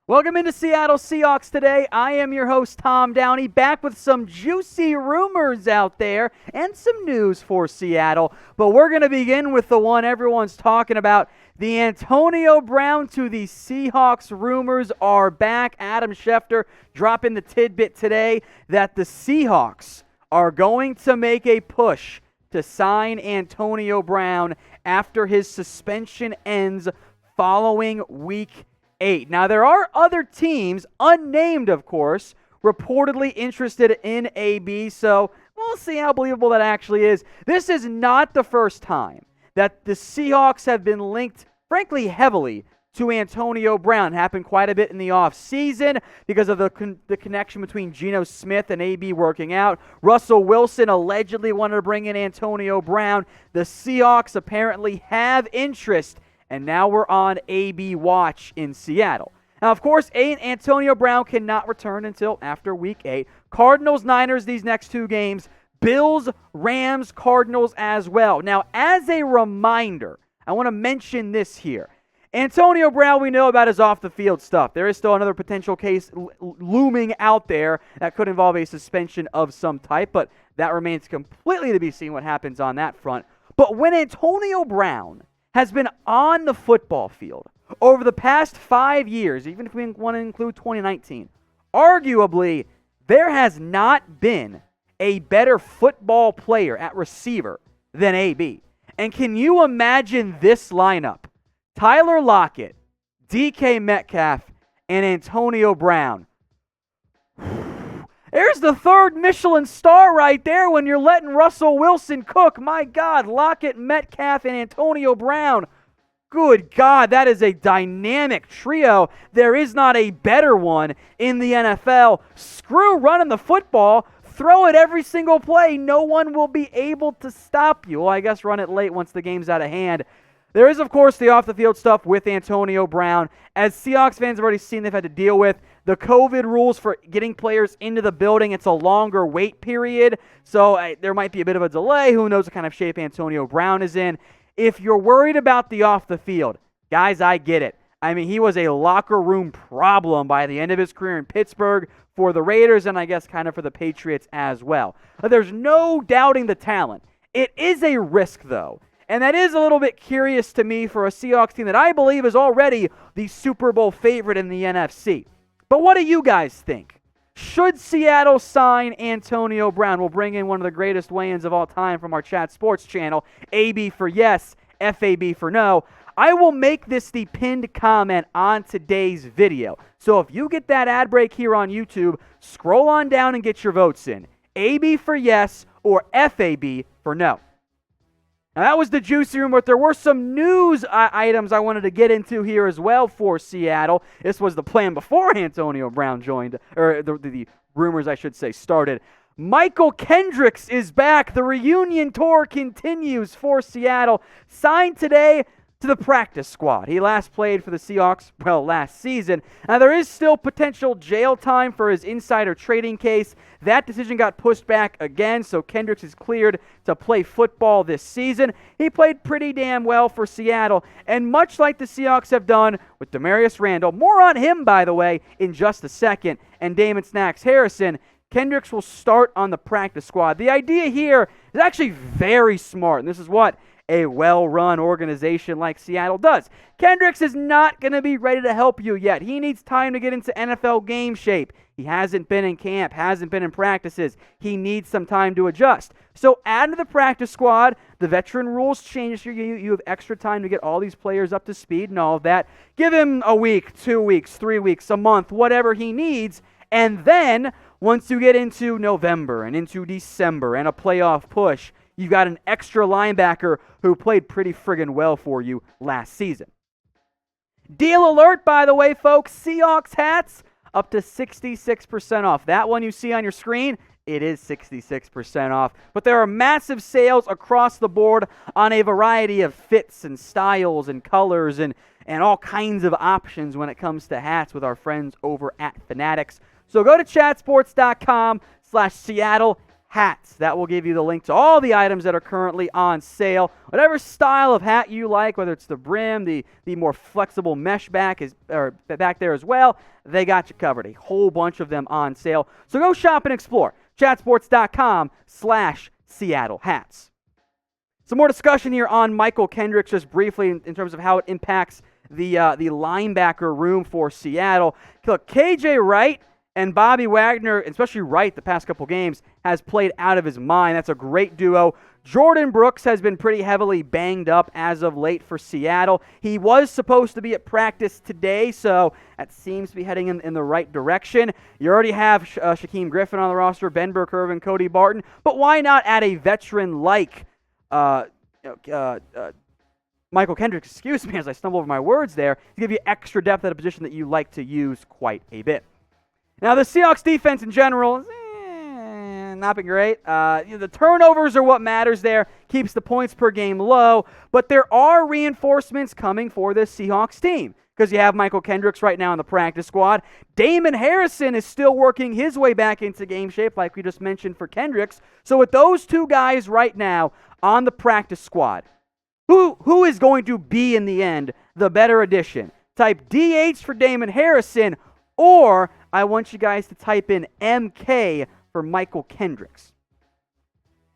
Welcome into Seattle Seahawks today. I am your host, Tom Downey, back with some juicy rumors out there and some news for Seattle. But we're going to begin with the one everyone's talking about. The Antonio Brown to the Seahawks rumors are back. Adam Schefter dropping the tidbit today that the Seahawks are going to make a push to sign Antonio Brown after his suspension ends following Week 8. Now, there are other teams, unnamed of course, reportedly interested in AB, so we'll see how believable that actually is. This is not the first time that the Seahawks have been linked, frankly, heavily to Antonio Brown. It happened quite a bit in the offseason because of the connection between Geno Smith and AB working out. Russell Wilson allegedly wanted to bring in Antonio Brown. The Seahawks apparently have interest, and now we're on AB watch in Seattle. Now, of course, Antonio Brown cannot return until after Week 8. Cardinals, Niners, these next two games. Bills, Rams, Cardinals as well. Now, as a reminder, I want to mention this here. Antonio Brown, we know about his off-the-field stuff. There is still another potential case looming out there that could involve a suspension of some type, but that remains completely to be seen what happens on that front. But when Antonio Brown has been on the football field over the past 5 years, even if we want to include 2019, arguably there has not been a better football player at receiver than AB. And can you imagine this lineup? Tyler Lockett, DK Metcalf, and Antonio Brown. There's the third Michelin star right there when you're letting Russell Wilson cook. My God, Lockett, Metcalf, and Antonio Brown. Good God, that is a dynamic trio. There is not a better one in the NFL. Screw running the football. Throw it every single play. No one will be able to stop you. Well, I guess run it late once the game's out of hand. There is, of course, the off-the-field stuff with Antonio Brown. As Seahawks fans have already seen, they've had to deal with the COVID rules for getting players into the building. It's a longer wait period, so there might be a bit of a delay. Who knows what kind of shape Antonio Brown is in. If you're worried about the off-the-field, guys, I get it. I mean, he was a locker room problem by the end of his career in Pittsburgh for the Raiders and I guess kind of for the Patriots as well. But there's no doubting the talent. It is a risk, though. And that is a little bit curious to me for a Seahawks team that I believe is already the Super Bowl favorite in the NFC. But what do you guys think? Should Seattle sign Antonio Brown? We'll bring in one of the greatest weigh-ins of all time from our Chat Sports channel, AB for yes, FAB for no. I will make this the pinned comment on today's video. So if you get that ad break here on YouTube, scroll on down and get your votes in. AB for yes or FAB for no. Now, that was the juicy room, but there were some news items I wanted to get into here as well for Seattle. This was the plan before Antonio Brown joined, or the rumors, I should say, started. Mychal Kendricks is back. The reunion tour continues for Seattle. Signed today to the practice squad. He last played for the Seahawks, last season. Now, there is still potential jail time for his insider trading case. That decision got pushed back again, so Kendricks is cleared to play football this season. He played pretty damn well for Seattle, and much like the Seahawks have done with Damarious Randall, more on him, by the way, in just a second, and Damon Snacks Harrison, Kendricks will start on the practice squad. The idea here is actually very smart, and this is what a well-run organization like Seattle does. Kendricks is not going to be ready to help you yet. He needs time to get into NFL game shape. He hasn't been in camp, hasn't been in practices. He needs some time to adjust. So add to the practice squad. The veteran rules change. You have extra time to get all these players up to speed and all of that. Give him a week, 2 weeks, 3 weeks, a month, whatever he needs. And then once you get into November and into December and a playoff push, you've got an extra linebacker who played pretty friggin' well for you last season. Deal alert, by the way, folks. Seahawks hats up to 66% off. That one you see on your screen, it is 66% off. But there are massive sales across the board on a variety of fits and styles and colors and all kinds of options when it comes to hats with our friends over at Fanatics. So go to chatsports.com/Seattle hats. That will give you the link to all the items that are currently on sale. Whatever style of hat you like, whether it's the brim, the more flexible mesh back there as well, they got you covered. A whole bunch of them on sale. So go shop and explore. chatsports.com/Seattle hats. Some more discussion here on Mychal Kendricks, just briefly in terms of how it impacts the linebacker room for Seattle. Look, KJ Wright and Bobby Wagner, especially Wright the past couple games, has played out of his mind. That's a great duo. Jordan Brooks has been pretty heavily banged up as of late for Seattle. He was supposed to be at practice today, so that seems to be heading in the right direction. You already have Shaquem Griffin on the roster, Ben Burke-Irvin, Cody Barton, but why not add a veteran like Mychal Kendricks, excuse me, as I stumble over my words there, to give you extra depth at a position that you like to use quite a bit. Now, the Seahawks defense in general is not been great. The turnovers are what matters there, keeps the points per game low, but there are reinforcements coming for this Seahawks team because you have Mychal Kendricks right now in the practice squad. Damon Harrison is still working his way back into game shape, like we just mentioned for Kendricks. So with those two guys right now on the practice squad, who is going to be, in the end, the better addition? Type DH for Damon Harrison, or I want you guys to type in MK for Mychal Kendricks.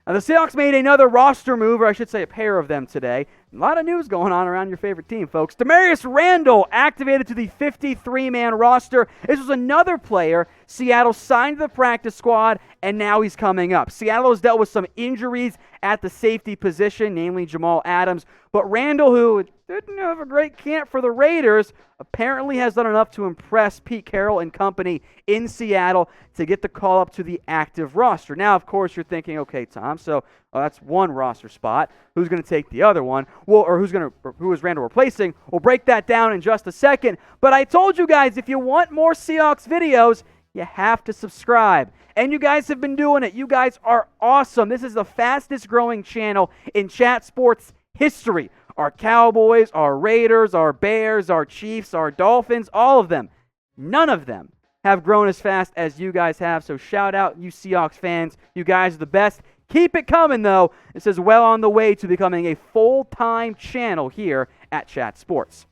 Now, the Seahawks made another roster move, or I should say a pair of them today. A lot of news going on around your favorite team, folks. Damarious Randall activated to the 53-man roster. This was another player Seattle signed to the practice squad, and now he's coming up. Seattle has dealt with some injuries at the safety position, namely Jamal Adams. But Randall, who didn't have a great camp for the Raiders, apparently has done enough to impress Pete Carroll and company in Seattle to get the call up to the active roster. Now, of course, you're thinking, okay, Tom, so that's one roster spot. Who's going to take the other one? Well, or who is Randall replacing? We'll break that down in just a second. But I told you guys, if you want more Seahawks videos, you have to subscribe. And you guys have been doing it. You guys are awesome. This is the fastest growing channel in chat sports history. Our Cowboys, our Raiders, our Bears, our Chiefs, our Dolphins, all of them. None of them have grown as fast as you guys have. So shout out, you Seahawks fans. You guys are the best. Keep it coming, though. This is well on the way to becoming a full-time channel here at Chat Sports.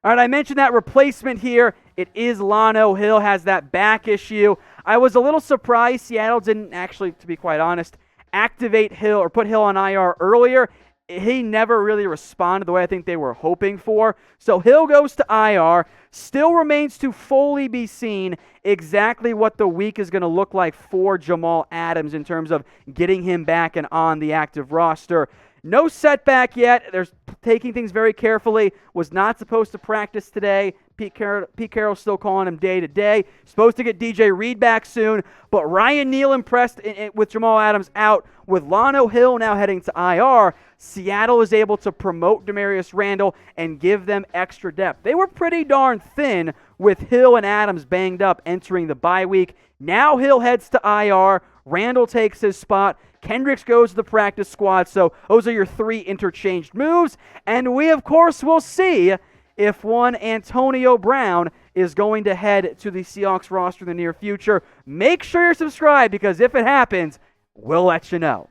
All right, I mentioned that replacement here. It is Lano Hill, has that back issue. I was a little surprised Seattle didn't actually, to be quite honest, activate Hill or put Hill on IR earlier. He never really responded the way I think they were hoping for. So Hill goes to IR. Still remains to fully be seen exactly what the week is going to look like for Jamal Adams in terms of getting him back and on the active roster. No setback yet. They're taking things very carefully. Was not supposed to practice today. Pete Carroll's still calling him day to day. Supposed to get DJ Reed back soon. But Ryan Neal impressed with Jamal Adams out. With Lano Hill now heading to IR, Seattle is able to promote Damarious Randall and give them extra depth. They were pretty darn thin with Hill and Adams banged up entering the bye week. Now Hill heads to IR. Randall takes his spot. Kendricks goes to the practice squad. So those are your three interchanged moves. And we, of course, will see if one Antonio Brown is going to head to the Seahawks roster in the near future. Make sure you're subscribed because if it happens, we'll let you know.